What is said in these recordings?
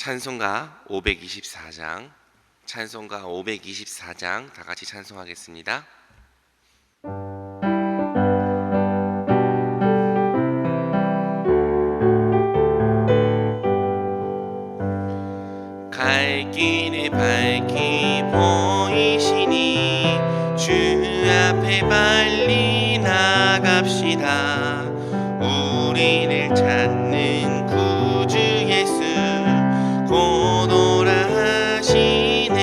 찬송가 524장, 찬송가 524장 다 같이 찬송하겠습니다. 갈 길을 밝히 보이시니 주 앞에 빨리 나갑시다. 우리를 찾는 구주 예수 곧 오라 하시네.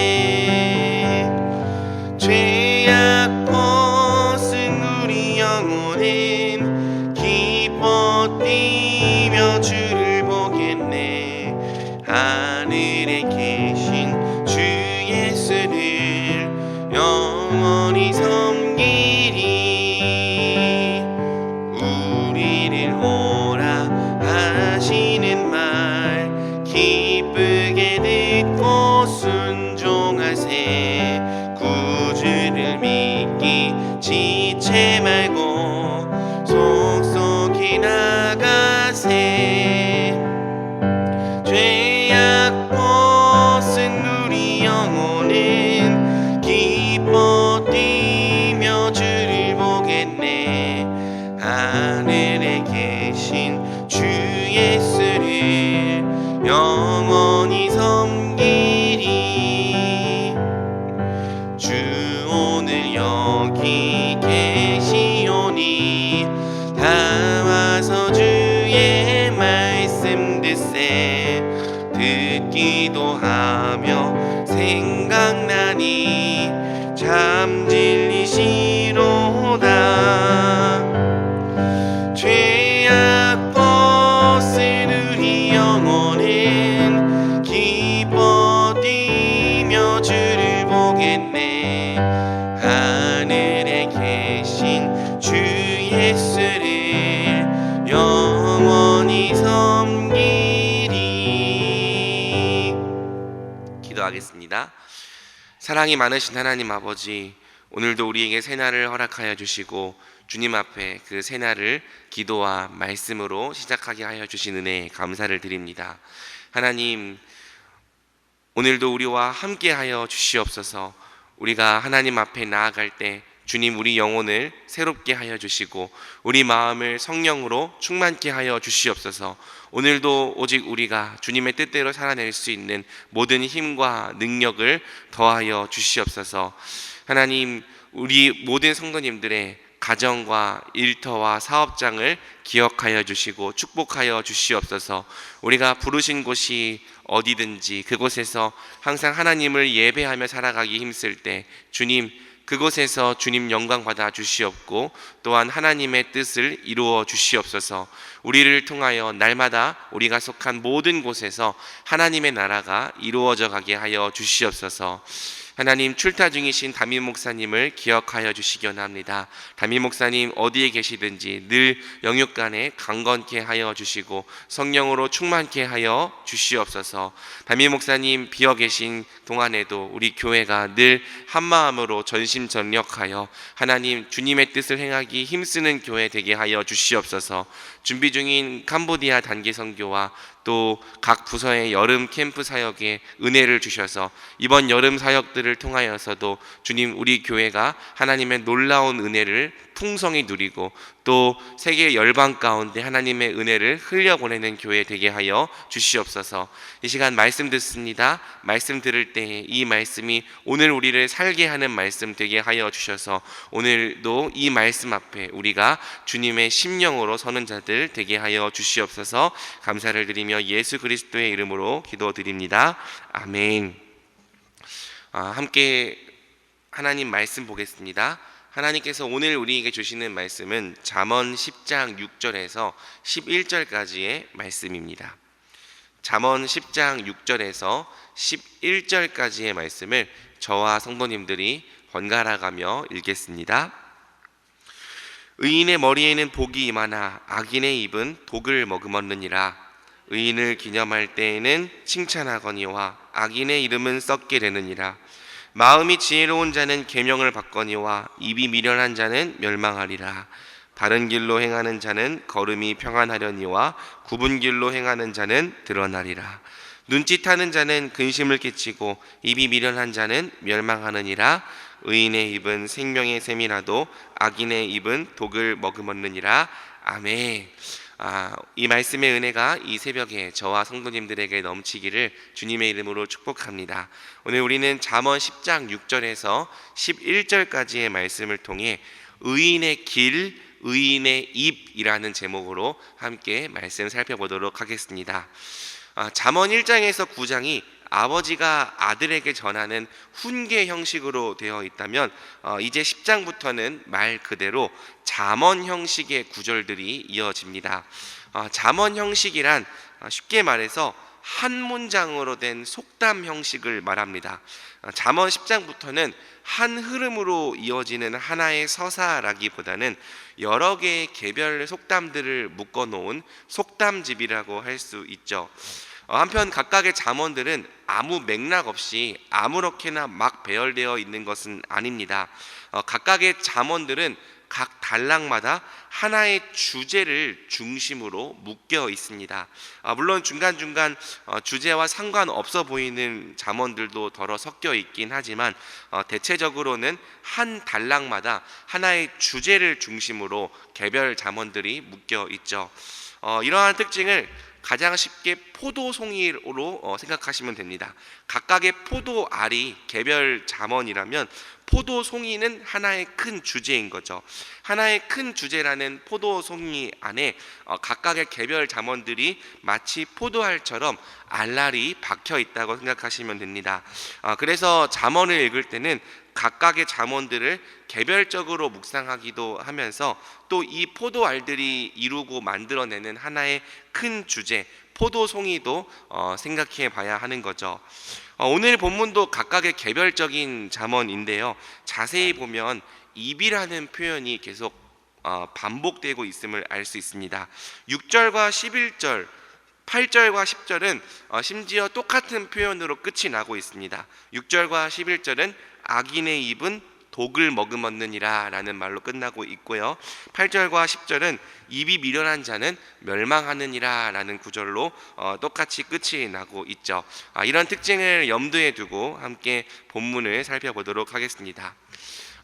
죄악 벗은 우리 영혼은 기뻐 뛰며 주를 보겠네. 하늘에 계신 주 예수를 영원히 섬기리. 우리를 오라 하시는 말 기쁘게 듣고 순종하세. 구주를 믿기 지체 말고 속속히 나가세. 죄악 벗은 우리 영혼은 기뻐 뛰며 주를 보겠네. 하늘에 계신 주 예수를 영원히 섬기리. 주 오늘 여기 계시오니 다 와서 주의 말씀 듣세. 듣기도 하며 생각나니 참 진리시로다. 죄악 벗은 우리 영혼은 기뻐 뛰며 주를 보겠네. 하늘에 계신 주 예수를 영원히 섬기리. 기도하겠습니다. 사랑이 많으신 하나님 아버지, 오늘도 우리에게 새날을 허락하여 주시고 주님 앞에 그 새날을 기도와 말씀으로 시작하게 하여 주신 은혜에 감사를 드립니다. 하나님, 오늘도 우리와 함께 하여 주시옵소서. 우리가 하나님 앞에 나아갈 때 주님 우리 영혼을 새롭게 하여 주시고 우리 마음을 성령으로 충만케 하여 주시옵소서. 오늘도 오직 우리가 주님의 뜻대로 살아낼 수 있는 모든 힘과 능력을 더하여 주시옵소서. 하나님, 우리 모든 성도님들의 가정과 일터와 사업장을 기억하여 주시고 축복하여 주시옵소서. 우리가 부르신 곳이 어디든지 그곳에서 항상 하나님을 예배하며 살아가기 힘쓸 때 주님, 그곳에서 주님 영광 받아 주시옵고 또한 하나님의 뜻을 이루어 주시옵소서. 우리를 통하여 날마다 우리가 속한 모든 곳에서 하나님의 나라가 이루어져 가게 하여 주시옵소서. 하나님, 출타 중이신 담임 목사님을 기억하여 주시기 원합니다. 담임 목사님 어디에 계시든지 늘 영육간에 강건케 하여 주시고 성령으로 충만케 하여 주시옵소서. 담임 목사님 비어 계신 동안에도 우리 교회가 늘 한마음으로 전심전력하여 하나님 주님의 뜻을 행하기 힘쓰는 교회 되게 하여 주시옵소서. 준비 중인 캄보디아 단기 선교와 또 각 부서의 여름 캠프 사역에 은혜를 주셔서 이번 여름 사역들을 통하여서도 주님 우리 교회가 하나님의 놀라운 은혜를 풍성히 누리고 또 세계 열방 가운데 하나님의 은혜를 흘려보내는 교회 되게 하여 주시옵소서. 이 시간 말씀 듣습니다. 말씀 들을 때 이 말씀이 오늘 우리를 살게 하는 말씀 되게 하여 주셔서 오늘도 이 말씀 앞에 우리가 주님의 심령으로 서는 자들 되게 하여 주시옵소서. 감사를 드리며 예수 그리스도의 이름으로 기도드립니다. 아멘. 함께 하나님 말씀 보겠습니다. 하나님께서 오늘 우리에게 주시는 말씀은 잠언 10장 6절에서 11절까지의 말씀입니다. 잠언 10장 6절에서 11절까지의 말씀을 저와 성도님들이 번갈아 가며 읽겠습니다. 의인의 머리에는 복이 임하나 악인의 입은 독을 머금었느니라. 의인을 기념할 때에는 칭찬하거니와 악인의 이름은 썩게 되느니라. 마음이 지혜로운 자는 계명을 받거니와 입이 미련한 자는 멸망하리라. 바른 길로 행하는 자는 걸음이 평안하려니와 굽은 길로 행하는 자는 드러나리라. 눈짓하는 자는 근심을 끼치고 입이 미련한 자는 멸망하느니라. 의인의 입은 생명의 샘이라도 악인의 입은 독을 머금었느니라. 아멘. 이 말씀의 은혜가 이 새벽에 저와 성도님들에게 넘치기를 주님의 이름으로 축복합니다. 오늘 우리는 잠언 10장 6절에서 11절까지의 말씀을 통해 의인의 길, 의인의 입이라는 제목으로 함께 말씀 살펴보도록 하겠습니다. 잠언 1장에서 9장이 아버지가 아들에게 전하는 훈계 형식으로 되어 있다면 이제 10장부터는 말 그대로 잠언 형식의 구절들이 이어집니다. 잠언 형식이란 쉽게 말해서 한 문장으로 된 속담 형식을 말합니다. 잠언 10장부터는 한 흐름으로 이어지는 하나의 서사라기보다는 여러 개의 개별 속담들을 묶어놓은 속담집이라고 할 수 있죠. 한편 각각의 잠언들은 아무 맥락 없이 아무렇게나 막 배열되어 있는 것은 아닙니다. 각각의 잠언들은 각 단락마다 하나의 주제를 중심으로 묶여 있습니다. 물론 중간중간 주제와 상관없어 보이는 잠언들도 덜어 섞여 있긴 하지만 대체적으로는 한 단락마다 하나의 주제를 중심으로 개별 잠언들이 묶여 있죠. 이러한 특징을 가장 쉽게 포도송이로 생각하시면 됩니다. 각각의 포도알이 개별 잠언이라면 포도송이는 하나의 큰 주제인 거죠. 하나의 큰 주제라는 포도송이 안에 각각의 개별 잠언들이 마치 포도알처럼 알알이 박혀 있다고 생각하시면 됩니다. 그래서 잠언을 읽을 때는 각각의 잠언들을 개별적으로 묵상하기도 하면서 또 이 포도알들이 이루고 만들어내는 하나의 큰 주제, 포도송이도 생각해 봐야 하는 거죠. 오늘 본문도 각각의 개별적인 잠언인데요. 자세히 보면 입이라는 표현이 계속 반복되고 있음을 알 수 있습니다. 6절과 11절, 8절과 10절은 심지어 똑같은 표현으로 끝이 나고 있습니다. 6절과 11절은 악인의 입은 독을 머금었느니라 라는 말로 끝나고 있고요. 8절과 10절은 입이 미련한 자는 멸망하느니라 라는 구절로 똑같이 끝이 나고 있죠. 이런 특징을 염두에 두고 함께 본문을 살펴보도록 하겠습니다.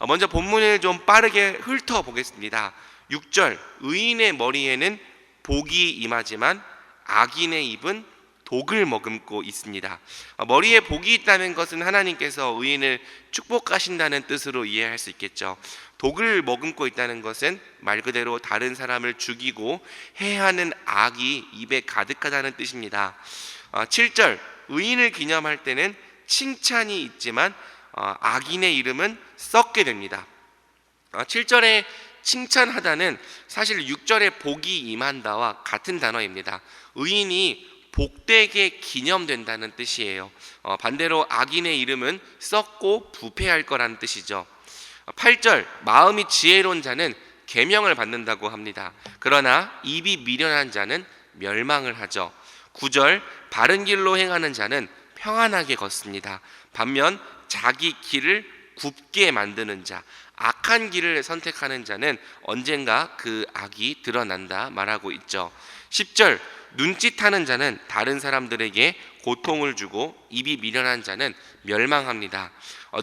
먼저 본문을 좀 빠르게 훑어보겠습니다. 6절, 의인의 머리에는 복이 임하지만 악인의 입은 독을 머금고 있습니다. 머리에 복이 있다는 것은 하나님께서 의인을 축복하신다는 뜻으로 이해할 수 있겠죠. 독을 머금고 있다는 것은 말 그대로 다른 사람을 죽이고 해하는 악이 입에 가득하다는 뜻입니다. 7절, 의인을 기념할 때는 칭찬이 있지만 악인의 이름은 썩게 됩니다. 7절에 칭찬하다는 사실 6절에 복이 임한다와 같은 단어입니다. 의인이 복되게 기념된다는 뜻이에요. 반대로 악인의 이름은 썩고 부패할 거라는 뜻이죠. 8절, 마음이 지혜로운 자는 계명을 받는다고 합니다. 그러나 입이 미련한 자는 멸망을 하죠. 9절, 바른 길로 행하는 자는 평안하게 걷습니다. 반면 자기 길을 굽게 만드는 자, 악한 길을 선택하는 자는 언젠가 그 악이 드러난다 말하고 있죠. 10절, 눈짓하는 자는 다른 사람들에게 고통을 주고 입이 미련한 자는 멸망합니다.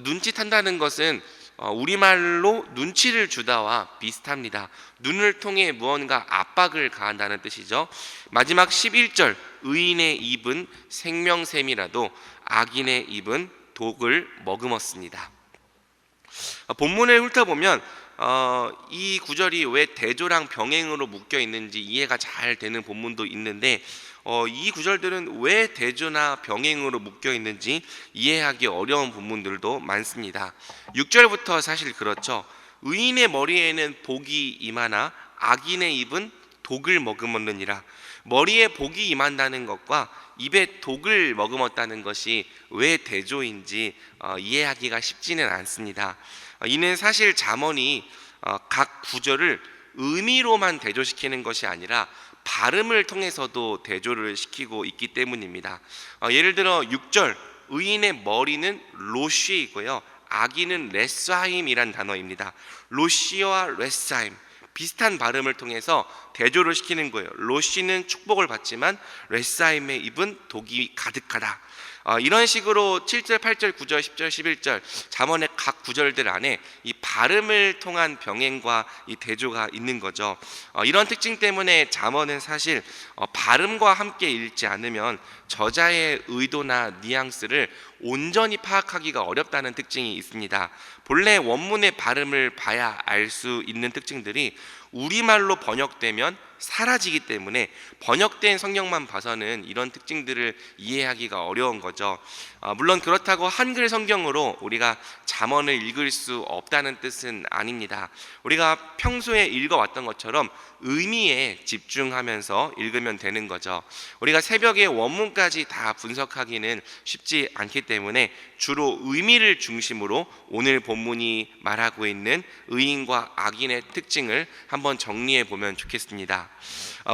눈짓한다는 것은 우리말로 눈치를 주다와 비슷합니다. 눈을 통해 무언가 압박을 가한다는 뜻이죠. 마지막 11절, 의인의 입은 생명샘이라도 악인의 입은 독을 머금었습니다. 본문을 훑어보면 이 구절이 왜 대조랑 병행으로 묶여 있는지 이해가 잘 되는 본문도 있는데 이 구절들은 왜 대조나 병행으로 묶여 있는지 이해하기 어려운 본문들도 많습니다. 6절부터 사실 그렇죠. 의인의 머리에는 복이 임하나 악인의 입은 독을 머금었느니라. 머리에 복이 임한다는 것과 입에 독을 머금었다는 것이 왜 대조인지 이해하기가 쉽지는 않습니다. 이는 사실 잠언이 각 구절을 의미로만 대조시키는 것이 아니라 발음을 통해서도 대조를 시키고 있기 때문입니다. 예를 들어 6절, 의인의 머리는 로쉬이고요, 악인은 레사임이란 단어입니다. 로쉬와 레사임, 비슷한 발음을 통해서 대조를 시키는 거예요. 로시는 축복을 받지만 레사임의 입은 독이 가득하다. 이런 식으로 7절, 8절, 9절, 10절, 11절 잠언의 각 구절들 안에 이 발음을 통한 병행과 이 대조가 있는 거죠. 이런 특징 때문에 잠언은 사실 발음과 함께 읽지 않으면 저자의 의도나 뉘앙스를 온전히 파악하기가 어렵다는 특징이 있습니다. 본래 원문의 발음을 봐야 알 수 있는 특징들이 우리말로 번역되면 사라지기 때문에 번역된 성경만 봐서는 이런 특징들을 이해하기가 어려운 거죠. 물론 그렇다고 한글 성경으로 우리가 잠언을 읽을 수 없다는 뜻은 아닙니다. 우리가 평소에 읽어왔던 것처럼 의미에 집중하면서 읽으면 되는 거죠. 우리가 새벽에 원문까지 다 분석하기는 쉽지 않기 때문에 주로 의미를 중심으로 오늘 본문이 말하고 있는 의인과 악인의 특징을 한번 정리해 보면 좋겠습니다.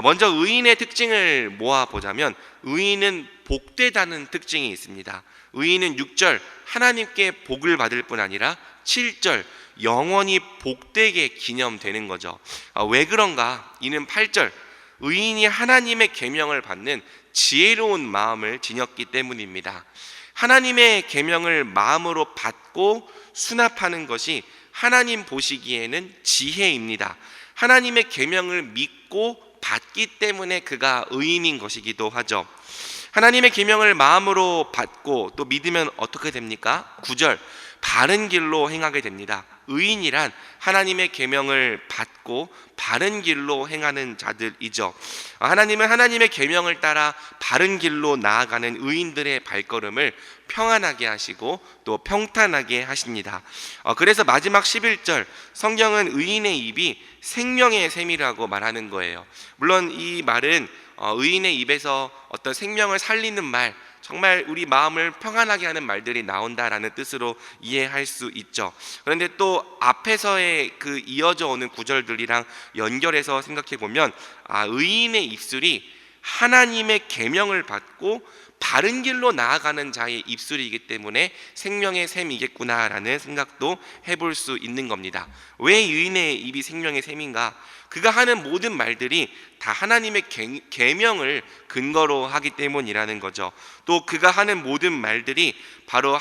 먼저 의인의 특징을 모아보자면 의인은 복되다는 특징이 있습니다. 의인은 6절 하나님께 복을 받을 뿐 아니라 7절 영원히 복되게 기념되는 거죠. 왜 그런가? 이는 8절 의인이 하나님의 계명을 받는 지혜로운 마음을 지녔기 때문입니다. 하나님의 계명을 마음으로 받고 수납하는 것이 하나님 보시기에는 지혜입니다. 하나님의 계명을 믿고 받기 때문에 그가 의인인 것이기도 하죠. 하나님의 계명을 마음으로 받고 또 믿으면 어떻게 됩니까? 9절 바른 길로 행하게 됩니다. 의인이란 하나님의 계명을 받고 바른 길로 행하는 자들이죠. 하나님은 하나님의 계명을 따라 바른 길로 나아가는 의인들의 발걸음을 평안하게 하시고 또 평탄하게 하십니다. 그래서 마지막 11절 성경은 의인의 입이 생명의 샘이라고 말하는 거예요. 물론 이 말은 의인의 입에서 어떤 생명을 살리는 말, 정말 우리 마음을 평안하게 하는 말들이 나온다라는 뜻으로 이해할 수 있죠. 그런데 또 앞에서의 그 이어져 오는 구절들이랑 연결해서 생각해 보면 의인의 입술이 하나님의 계명을 받고 바른 길로 나아가는 자의 입술이기 때문에 생명의 샘이겠구나라는 생각도 해볼 수 있는 겁니다. 왜 의인의 입이 생명의 샘인가? 그가 하는 모든 말들이 다 하나님의 계명을 근거로 하기 때문이라는 거죠. 또 그가 하는 모든 말들이 바로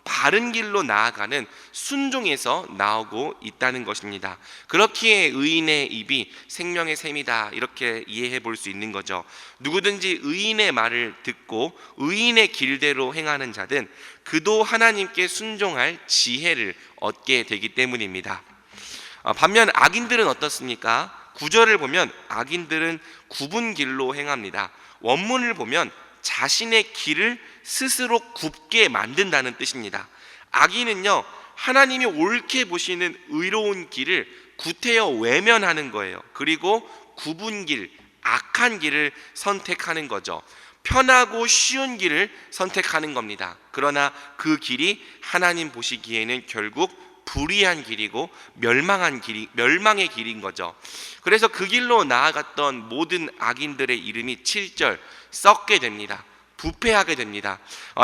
바른 길로 나아가는 순종에서 나오고 있다는 것입니다. 그렇기에 의인의 입이 생명의 샘이다 이렇게 이해해 볼 수 있는 거죠. 누구든지 의인의 말을 듣고 의인의 길대로 행하는 자든 그도 하나님께 순종할 지혜를 얻게 되기 때문입니다. 반면 악인들은 어떻습니까? 9절을 보면 악인들은 굽은 길로 행합니다. 원문을 보면 자신의 길을 스스로 굽게 만든다는 뜻입니다. 악인은요, 하나님이 옳게 보시는 의로운 길을 구태여 외면하는 거예요. 그리고 굽은 길, 악한 길을 선택하는 거죠. 편하고 쉬운 길을 선택하는 겁니다. 그러나 그 길이 하나님 보시기에는 결국 불의한 길이고 멸망의 길인 거죠. 그래서 그 길로 나아갔던 모든 악인들의 이름이 7절 썩게 됩니다. 부패하게 됩니다.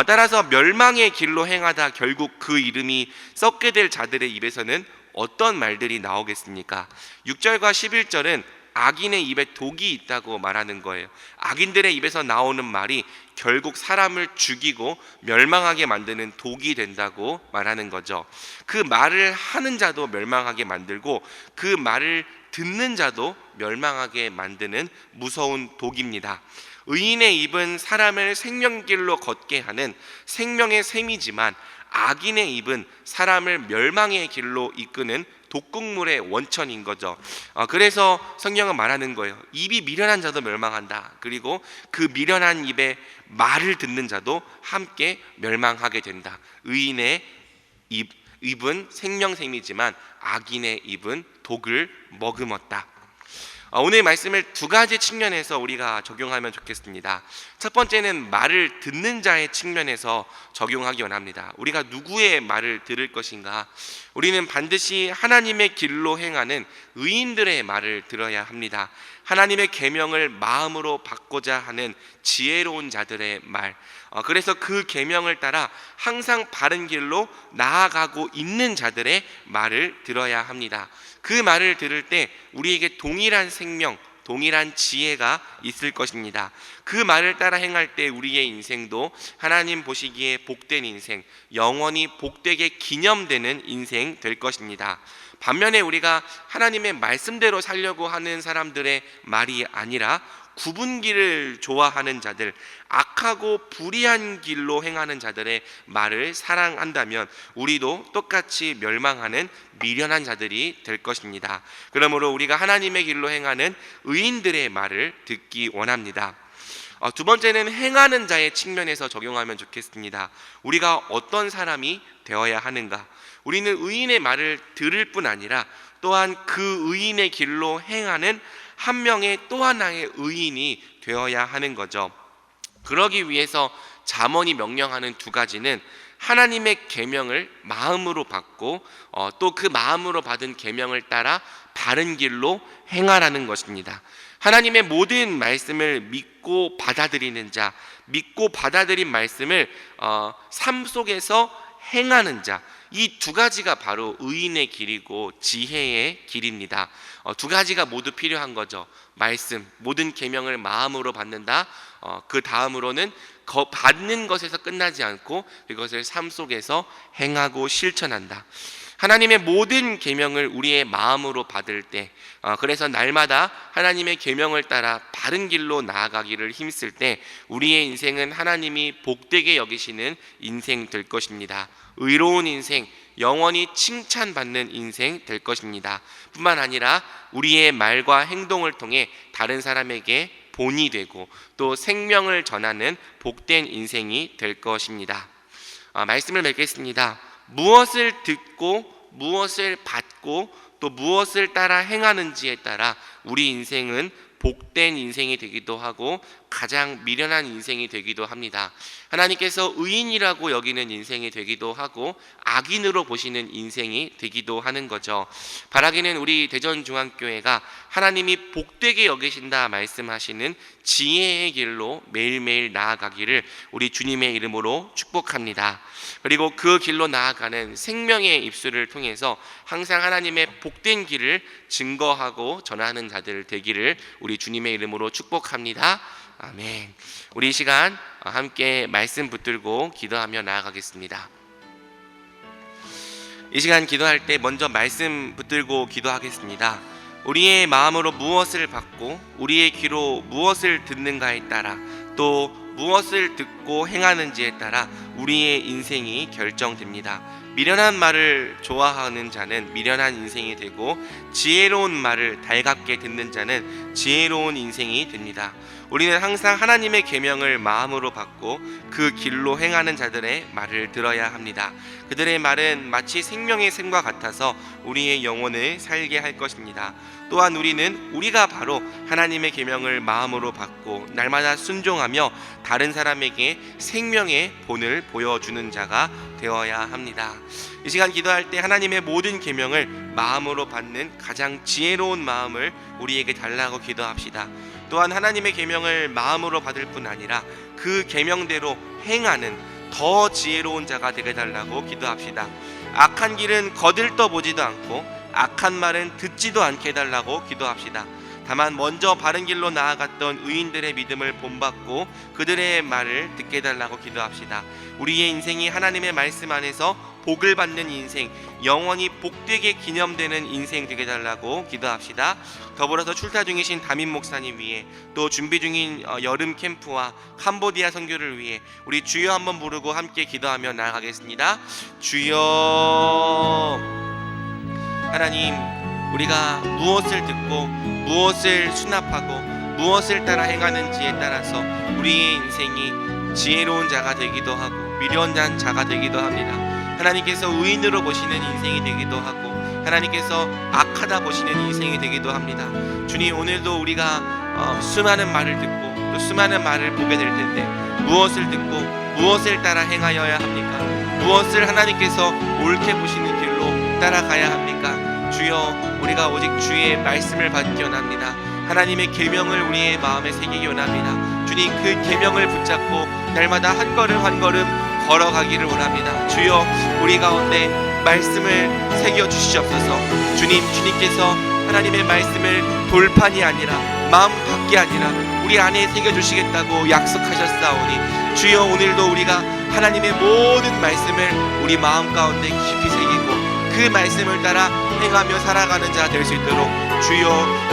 따라서 멸망의 길로 행하다 결국 그 이름이 썩게 될 자들의 입에서는 어떤 말들이 나오겠습니까? 6절과 11절은 악인의 입에 독이 있다고 말하는 거예요. 악인들의 입에서 나오는 말이 결국 사람을 죽이고 멸망하게 만드는 독이 된다고 말하는 거죠. 그 말을 하는 자도 멸망하게 만들고 그 말을 듣는 자도 멸망하게 만드는 무서운 독입니다. 의인의 입은 사람을 생명길로 걷게 하는 생명의 샘이지만 악인의 입은 사람을 멸망의 길로 이끄는 독극물의 원천인 거죠. 그래서 성경은 말하는 거예요. 입이 미련한 자도 멸망한다. 그리고 그 미련한 입의 말을 듣는 자도 함께 멸망하게 된다. 의인의 입은 생명샘이지만 악인의 입은 독을 머금었다. 오늘 말씀을 두 가지 측면에서 우리가 적용하면 좋겠습니다. 첫 번째는 말을 듣는 자의 측면에서 적용하기 원합니다. 우리가 누구의 말을 들을 것인가? 우리는 반드시 하나님의 길로 행하는 의인들의 말을 들어야 합니다. 하나님의 계명을 마음으로 받고자 하는 지혜로운 자들의 말, 그래서 그 계명을 따라 항상 바른 길로 나아가고 있는 자들의 말을 들어야 합니다. 그 말을 들을 때 우리에게 동일한 생명, 동일한 지혜가 있을 것입니다. 그 말을 따라 행할 때 우리의 인생도 하나님 보시기에 복된 인생, 영원히 복되게 기념되는 인생 될 것입니다. 반면에 우리가 하나님의 말씀대로 살려고 하는 사람들의 말이 아니라 굽은 길을 좋아하는 자들, 악하고 불의한 길로 행하는 자들의 말을 사랑한다면 우리도 똑같이 멸망하는 미련한 자들이 될 것입니다. 그러므로 우리가 하나님의 길로 행하는 의인들의 말을 듣기 원합니다. 두 번째는 행하는 자의 측면에서 적용하면 좋겠습니다. 우리가 어떤 사람이 되어야 하는가? 우리는 의인의 말을 들을 뿐 아니라 또한 그 의인의 길로 행하는 한 명의 또 하나의 의인이 되어야 하는 거죠. 그러기 위해서 잠언이 명령하는 두 가지는 하나님의 계명을 마음으로 받고 또 그 마음으로 받은 계명을 따라 바른 길로 행하라는 것입니다. 하나님의 모든 말씀을 믿고 받아들이는 자, 믿고 받아들인 말씀을 삶 속에서 행하는 자, 이 두 가지가 바로 의인의 길이고 지혜의 길입니다. 두 가지가 모두 필요한 거죠. 말씀, 모든 계명을 마음으로 받는다. 그 다음으로는 받는 것에서 끝나지 않고 그것을 삶 속에서 행하고 실천한다. 하나님의 모든 계명을 우리의 마음으로 받을 때, 그래서 날마다 하나님의 계명을 따라 바른 길로 나아가기를 힘쓸 때 우리의 인생은 하나님이 복되게 여기시는 인생 될 것입니다. 의로운 인생, 영원히 칭찬받는 인생 될 것입니다. 뿐만 아니라 우리의 말과 행동을 통해 다른 사람에게 본이 되고 또 생명을 전하는 복된 인생이 될 것입니다. 말씀을 맺겠습니다. 무엇을 듣고 무엇을 받고 또 무엇을 따라 행하는지에 따라 우리 인생은 복된 인생이 되기도 하고 가장 미련한 인생이 되기도 합니다. 하나님께서 의인이라고 여기는 인생이 되기도 하고 악인으로 보시는 인생이 되기도 하는 거죠. 바라기는 우리 대전중앙교회가 하나님이 복되게 여기신다 말씀하시는 지혜의 길로 매일매일 나아가기를 우리 주님의 이름으로 축복합니다. 그리고 그 길로 나아가는 생명의 입술을 통해서 항상 하나님의 복된 길을 증거하고 전하는 자들 되기를 우리 주님의 이름으로 축복합니다. 아멘. 우리 이 시간 함께 말씀 붙들고 기도하며 나아가겠습니다. 이 시간 기도할 때 먼저 말씀 붙들고 기도하겠습니다. 우리의 마음으로 무엇을 받고 우리의 귀로 무엇을 듣는가에 따라 또 무엇을 듣고 행하는지에 따라 우리의 인생이 결정됩니다. 미련한 말을 좋아하는 자는 미련한 인생이 되고 지혜로운 말을 달갑게 듣는 자는 지혜로운 인생이 됩니다. 우리는 항상 하나님의 계명을 마음으로 받고 그 길로 행하는 자들의 말을 들어야 합니다. 그들의 말은 마치 생명의 샘과 같아서 우리의 영혼을 살게 할 것입니다. 또한 우리는 우리가 바로 하나님의 계명을 마음으로 받고 날마다 순종하며 다른 사람에게 생명의 본을 보여주는 자가 되어야 합니다. 이 시간 기도할 때 하나님의 모든 계명을 마음으로 받는 가장 지혜로운 마음을 우리에게 달라고 기도합시다. 또한 하나님의 계명을 마음으로 받을 뿐 아니라 그 계명대로 행하는 더 지혜로운 자가 되게 달라고 기도합시다. 악한 길은 거들떠 보지도 않고 악한 말은 듣지도 않게 해달라고 기도합시다. 다만 먼저 바른 길로 나아갔던 의인들의 믿음을 본받고 그들의 말을 듣게 해달라고 기도합시다. 우리의 인생이 하나님의 말씀 안에서 복을 받는 인생, 영원히 복되게 기념되는 인생 되게 해달라고 기도합시다. 더불어서 출타 중이신 담임 목사님 위해 또 준비 중인 여름 캠프와 캄보디아 선교를 위해 우리 주여 한번 부르고 함께 기도하며 나아가겠습니다. 주여. 하나님, 우리가 무엇을 듣고 무엇을 수납하고 무엇을 따라 행하는지에 따라서 우리의 인생이 지혜로운 자가 되기도 하고 미련한 자가 되기도 합니다. 하나님께서 의인으로 보시는 인생이 되기도 하고 하나님께서 악하다 보시는 인생이 되기도 합니다. 주님, 오늘도 우리가 수많은 말을 듣고 또 수많은 말을 보게 될 텐데 무엇을 듣고 무엇을 따라 행하여야 합니까? 무엇을 하나님께서 옳게 보시는 길로 따라가야 합니까? 주여, 우리가 오직 주의 말씀을 받기 원합니다. 하나님의 계명을 우리의 마음에 새기기 원합니다. 주님, 그 계명을 붙잡고 날마다 한 걸음 한 걸음 걸어가기를 원합니다. 주여, 우리 가운데 말씀을 새겨 주시옵소서. 주님께서 하나님의 말씀을 돌판이 아니라 마음 밖이 아니라 우리 안에 새겨 주시겠다고 약속하셨사오니 주여, 오늘도 우리가 하나님의 모든 말씀을 우리 마음 가운데 깊이 새기고 그 말씀을 따라 행하며 살아가는 자 될 수 있도록 주여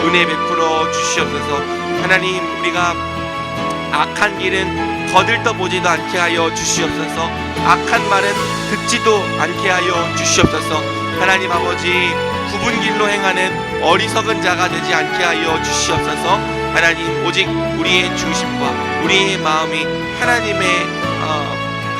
은혜 베풀어 주시옵소서. 하나님, 우리가 악한 길은 거들떠보지도 않게 하여 주시옵소서. 악한 말은 듣지도 않게 하여 주시옵소서. 하나님 아버지, 굽은 길로 행하는 어리석은 자가 되지 않게 하여 주시옵소서. 하나님, 오직 우리의 중심과 우리의 마음이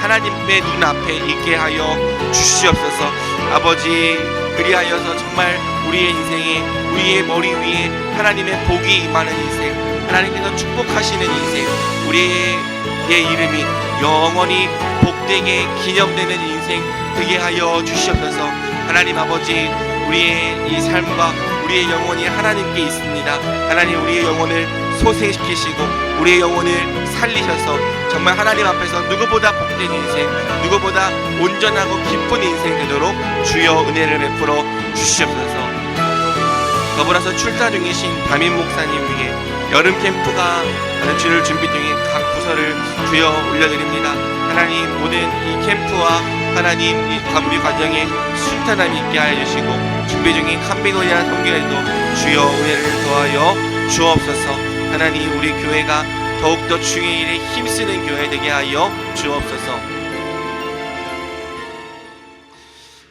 하나님의 눈앞에 있게 하여 주시옵소서. 아버지, 그리하여서 정말 우리의 인생에, 우리의 머리 위에 하나님의 복이 임하는 인생, 하나님께서 축복하시는 인생, 우리의 이름이 영원히 복되게 기념되는 인생 되게 하여 주시옵소서. 하나님 아버지, 우리의 이 삶과 우리의 영혼이 하나님께 있습니다. 하나님, 우리의 영혼을 소생시키시고 우리의 영혼을 살리셔서 정말 하나님 앞에서 누구보다 복된 인생, 누구보다 온전하고 기쁜 인생 되도록 주여 은혜를 베풀어 주시옵소서. 더불어서 출타 중이신 담임 목사님 위해 여름 캠프가 주를 준비 중인 각 부서를 주여 올려드립니다. 하나님, 모든 이 캠프와 하나님 이 준비 과정에 순탄함 있게 하여 주시고 준비 중인 캄비노리아 선교에도 주여 은혜를 더하여 주옵소서. 하나님, 우리 교회가 더욱더 주의 일에 힘쓰는 교회 되게 하여 주옵소서.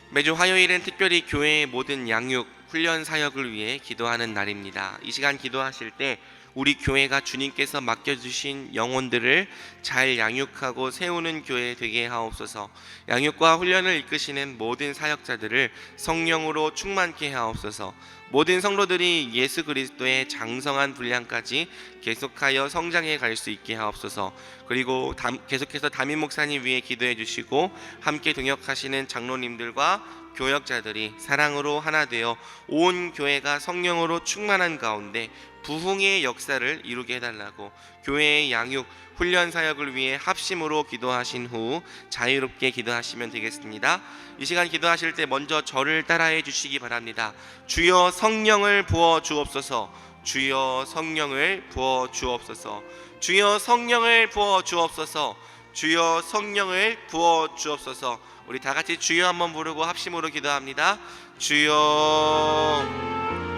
매주 화요일은 특별히 교회의 모든 양육, 훈련 사역을 위해 기도하는 날입니다. 이 시간 기도하실 때 우리 교회가 주님께서 맡겨주신 영혼들을 잘 양육하고 세우는 교회 되게 하옵소서. 양육과 훈련을 이끄시는 모든 사역자들을 성령으로 충만케 하옵소서. 모든 성도들이 예수 그리스도의 장성한 분량까지 계속하여 성장해 갈 수 있게 하옵소서. 그리고 계속해서 담임 목사님 위해 기도해 주시고 함께 동역하시는 장로님들과 교역자들이 사랑으로 하나 되어 온 교회가 성령으로 충만한 가운데 부흥의 역사를 이루게 해달라고 교회의 양육, 훈련 사역을 위해 합심으로 기도하신 후 자유롭게 기도하시면 되겠습니다. 이 시간 기도하실 때 먼저 저를 따라해 주시기 바랍니다. 주여 성령을 부어 주옵소서. 주여 성령을 부어 주옵소서. 주여 성령을 부어 주옵소서. 주여 성령을 부어 주옵소서. 우리 다 같이 주여 한번 부르고 합심으로 기도합니다. 주여.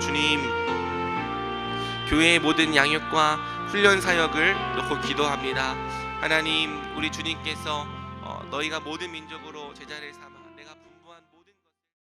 주님, 교회의 모든 양육과 훈련 사역을 놓고 기도합니다. 하나님, 우리 주님께서 너희가 모든 민족으로 제자를 삼아